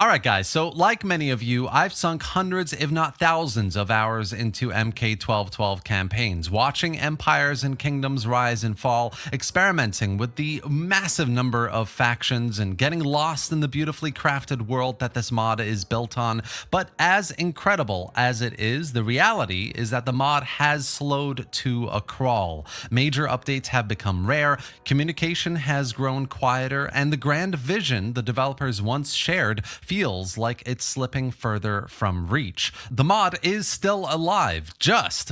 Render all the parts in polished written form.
Alright guys, so like many of you, I've sunk hundreds if not thousands of hours into MK1212 campaigns, watching empires and kingdoms rise and fall, experimenting with the massive number of factions and getting lost in the beautifully crafted world that this mod is built on. But as incredible as it is, the reality is that the mod has slowed to a crawl. Major updates have become rare, communication has grown quieter, and the grand vision the developers once shared feels like it's slipping further from reach. The mod is still alive,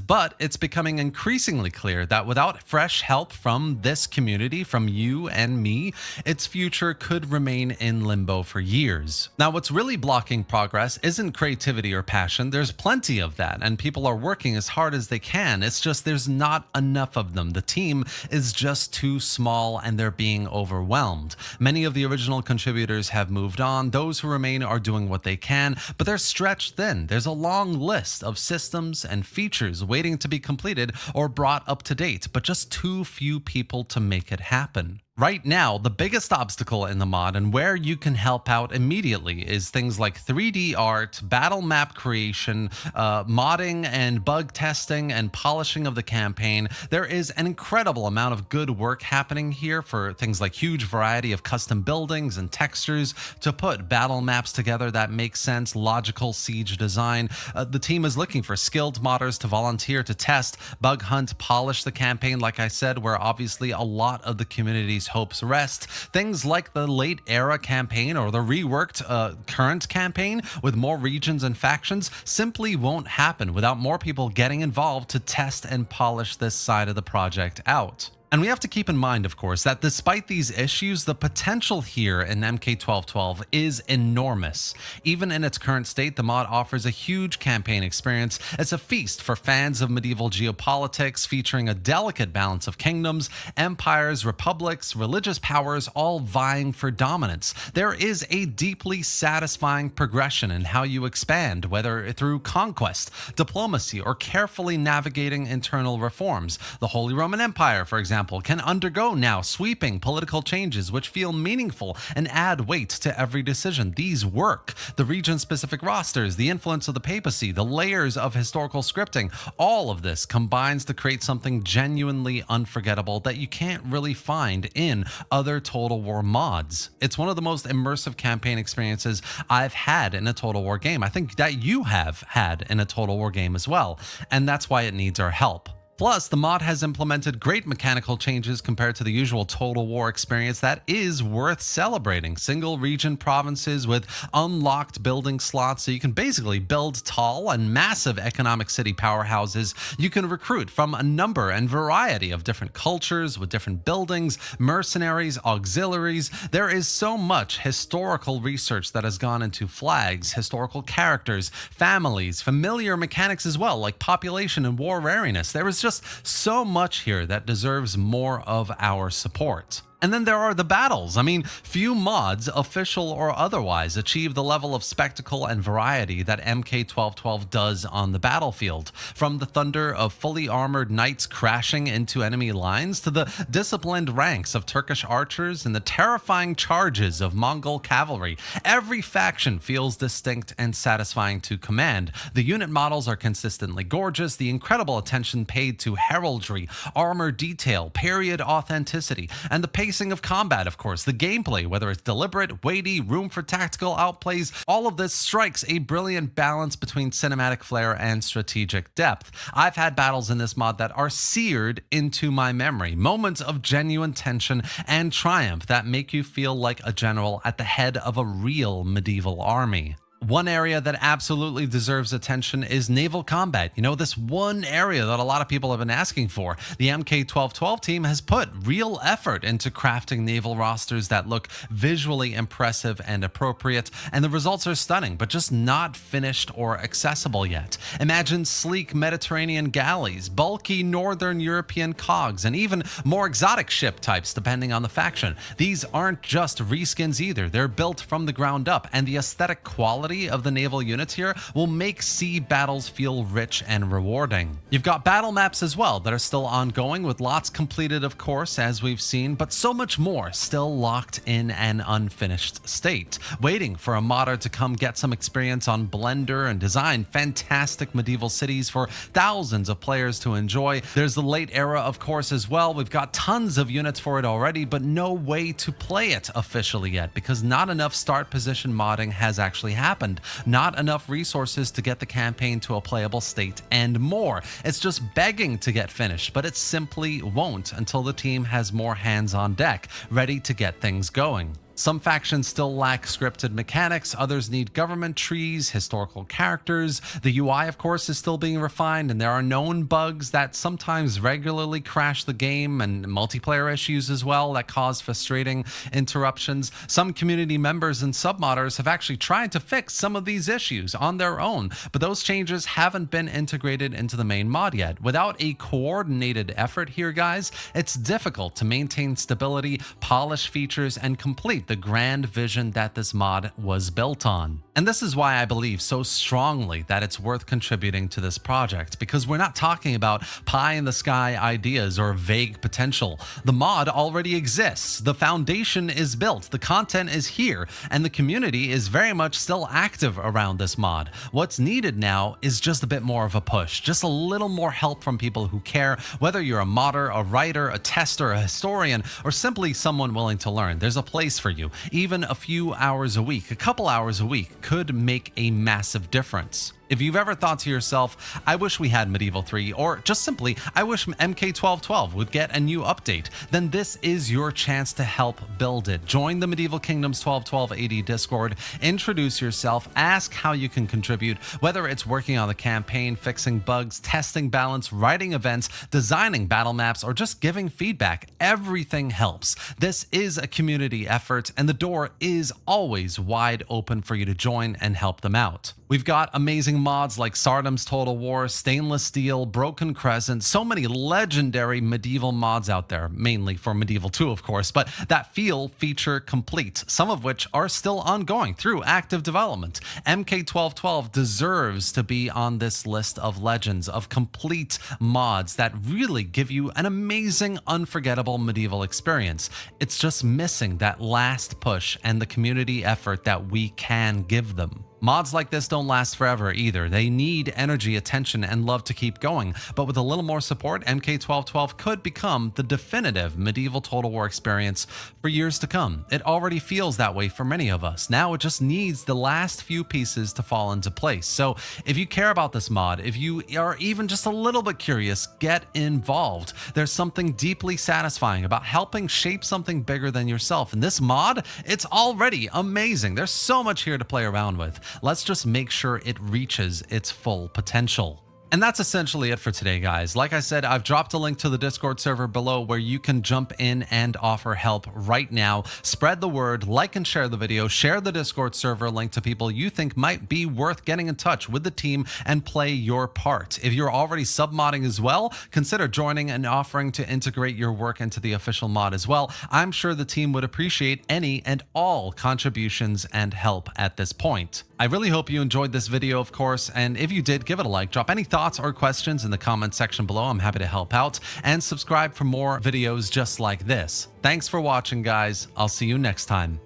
but it's becoming increasingly clear that without fresh help from this community, from you and me, its future could remain in limbo for years. Now, what's really blocking progress isn't creativity or passion. There's plenty of that, and people are working as hard as they can. It's just there's not enough of them. The team is just too small and they're being overwhelmed. Many of the original contributors have moved on. Those who remain are doing what they can, but they're stretched thin. There's a long list of systems and features waiting to be completed or brought up to date, but just too few people to make it happen. Right now, the biggest obstacle in the mod and where you can help out immediately is things like 3D art, battle map creation, modding and bug testing and polishing of the campaign. There is an incredible amount of good work happening here for things like huge variety of custom buildings and textures to put battle maps together that make sense, logical siege design. The team is looking for skilled modders to volunteer to test, bug hunt, polish the campaign, like I said, where obviously a lot of the community's hopes rest. Things like the late era campaign or the reworked current campaign with more regions and factions simply won't happen without more people getting involved to test and polish this side of the project out. And we have to keep in mind, of course, that despite these issues, the potential here in MK1212 is enormous. Even in its current state, the mod offers a huge campaign experience. It's a feast for fans of medieval geopolitics, featuring a delicate balance of kingdoms, empires, republics, religious powers, all vying for dominance. There is a deeply satisfying progression in how you expand, whether through conquest, diplomacy, or carefully navigating internal reforms. The Holy Roman Empire, for example, can undergo now sweeping political changes which feel meaningful and add weight to every decision. These work. The region-specific rosters, the influence of the papacy, the layers of historical scripting, all of this combines to create something genuinely unforgettable that you can't really find in other Total War mods. It's one of the most immersive campaign experiences I've had in a Total War game. I think that you have had in a Total War game as well, and that's why it needs our help. Plus, the mod has implemented great mechanical changes compared to the usual Total War experience that is worth celebrating. Single region provinces with unlocked building slots, so you can basically build tall and massive economic city powerhouses. You can recruit from a number and variety of different cultures with different buildings, mercenaries, auxiliaries. There is so much historical research that has gone into flags, historical characters, families, familiar mechanics as well, like population and war rariness. There is just so much here that deserves more of our support. And then there are the battles. I mean, few mods, official or otherwise, achieve the level of spectacle and variety that MK1212 does on the battlefield. From the thunder of fully armored knights crashing into enemy lines to the disciplined ranks of Turkish archers and the terrifying charges of Mongol cavalry, every faction feels distinct and satisfying to command. The unit models are consistently gorgeous, the incredible attention paid to heraldry, armor detail, period authenticity, and the pacing of combat, of course. The gameplay, whether it's deliberate, weighty, room for tactical outplays, all of this strikes a brilliant balance between cinematic flair and strategic depth. I've had battles in this mod that are seared into my memory, moments of genuine tension and triumph that make you feel like a general at the head of a real medieval army. One area that absolutely deserves attention is Naval Combat. You know, this one area that a lot of people have been asking for. The MK1212 team has put real effort into crafting naval rosters that look visually impressive and appropriate, and the results are stunning, but just not finished or accessible yet. Imagine sleek Mediterranean galleys, bulky Northern European cogs, and even more exotic ship types depending on the faction. These aren't just reskins either. They're built from the ground up, and the aesthetic quality quality of the naval units here will make sea battles feel rich and rewarding. You've got battle maps as well that are still ongoing, with lots completed of course as we've seen, but so much more still locked in an unfinished state, waiting for a modder to come get some experience on Blender and design fantastic medieval cities for thousands of players to enjoy. There's the late era of course as well. We've got tons of units for it already, but no way to play it officially yet because not enough start position modding has actually happened, not enough resources to get the campaign to a playable state, and more. It's just begging to get finished, but it simply won't until the team has more hands on deck, ready to get things going. Some factions still lack scripted mechanics, others need government trees, historical characters. The UI, of course, is still being refined, and there are known bugs that sometimes regularly crash the game, and multiplayer issues as well that cause frustrating interruptions. Some community members and submodders have actually tried to fix some of these issues on their own, but those changes haven't been integrated into the main mod yet. Without a coordinated effort here, guys, it's difficult to maintain stability, polish features, and complete the grand vision that this mod was built on. And this is why I believe so strongly that it's worth contributing to this project, because we're not talking about pie in the sky ideas or vague potential. The mod already exists, the foundation is built, the content is here, and the community is very much still active around this mod. What's needed now is just a bit more of a push, just a little more help from people who care, whether you're a modder, a writer, a tester, a historian, or simply someone willing to learn. There's a place for you. Even a few hours a week, a couple hours a week, could make a massive difference. If you've ever thought to yourself, I wish we had Medieval 3, or just simply, I wish MK1212 would get a new update, then this is your chance to help build it. Join the Medieval Kingdoms 1212 AD Discord, introduce yourself, ask how you can contribute, whether it's working on the campaign, fixing bugs, testing balance, writing events, designing battle maps, or just giving feedback. Everything helps. This is a community effort, and the door is always wide open for you to join and help them out. We've got amazing mods like Sardam's Total War, Stainless Steel, Broken Crescent, so many legendary medieval mods out there, mainly for Medieval 2 of course, but that feel feature complete, some of which are still ongoing through active development. MK1212 deserves to be on this list of legends, of complete mods that really give you an amazing, unforgettable medieval experience. It's just missing that last push and the community effort that we can give them. Mods like this don't last forever either. They need energy, attention, and love to keep going, but with a little more support, MK1212 could become the definitive medieval Total War experience for years to come. It already feels that way for many of us. Now it just needs the last few pieces to fall into place. So if you care about this mod, if you are even just a little bit curious, get involved. There's something deeply satisfying about helping shape something bigger than yourself. And this mod, it's already amazing. There's so much here to play around with. Let's just make sure it reaches its full potential. And that's essentially it for today, guys. Like I said, I've dropped a link to the Discord server below where you can jump in and offer help right now. Spread the word, like and share the video, share the Discord server link to people you think might be worth getting in touch with the team and play your part. If you're already submodding as well, consider joining and offering to integrate your work into the official mod as well. I'm sure the team would appreciate any and all contributions and help at this point. I really hope you enjoyed this video, of course, and if you did, give it a like, drop any thoughts or questions in the comment section below. I'm happy to help out, and subscribe for more videos just like this. Thanks for watching, guys. I'll see you next time.